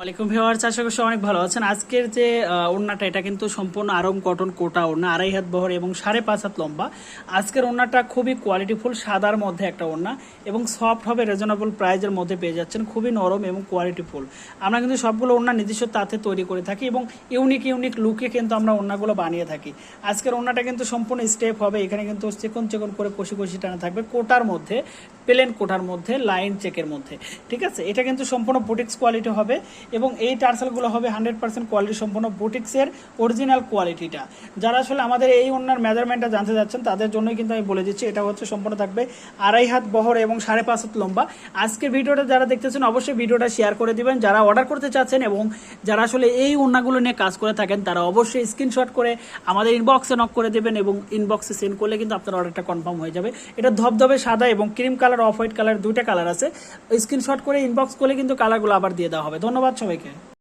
ওয়ালাইকুম ভিউয়ার্স, আশা করি অনেক ভালো আছেন। আজকের যে ওড়নাটা এটা কিন্তু সম্পূর্ণ আরং কটন কোটা ওড়না, 2.5 হাত বহর এবং 5.5 হাত লম্বা। আজকের ওড়নাটা খুবই কোয়ালিটিফুল, সাদার মধ্যে একটা ওড়না এবং সফট হবে, রিজনেবল প্রাইজের মধ্যে পেয়ে যাচ্ছেন, খুবই নরম এবং কোয়ালিটিফুল। আমরা কিন্তু সবগুলো ওড়না নিজস্ব তাঁতে তৈরি করে থাকি এবং ইউনিক লুকে কিন্তু আমরা ওড়নাগুলো বানিয়ে থাকি। আজকের ওড়নাটা কিন্তু সম্পূর্ণ স্টেপ হবে, এখানে কিন্তু চিকন করে কষি টানা থাকবে, কোটার মধ্যে, প্লেন কোটার মধ্যে, লাইন চেকের মধ্যে। ঠিক আছে, এটা কিন্তু সম্পূর্ণ বুটিক্স কোয়ালিটি হবে এবং এই টার্সেলগুলো হবে 100% কোয়ালিটি সম্পূর্ণ বুটিক্সের অরিজিনাল কোয়ালিটিটা। যারা আসলে আমাদের এই ওড়নার মেজারমেন্টটা জানতে যাচ্ছেন তাদের জন্যই কিন্তু আমি বলে দিচ্ছি, এটা হচ্ছে সম্পূর্ণ থাকবে 2.5 হাত বহর এবং 5.5 হাত লম্বা। আজকের ভিডিওটা যারা দেখতেছেন অবশ্যই ভিডিওটা শেয়ার করে দিবেন, যারা অর্ডার করতে চাচ্ছেন এবং যারা আসলে এই ওড়নাগুলো নিয়ে কাজ করে থাকেন তারা অবশ্যই স্ক্রিনশট করে আমাদের ইনবক্সে নক করে দেবেন এবং ইনবক্সে সেন্ড করলে কিন্তু আপনার অর্ডারটা কনফার্ম হয়ে যাবে। এটা ধবধবে সাদা এবং cream colour, off white colour, দুইটা কালার আছে। স্ক্রিনশট করে ইনবক্স করলে কিন্তু কালারগুলো আবার দিয়ে দেওয়া হবে। ধন্যবাদ সবাইকে।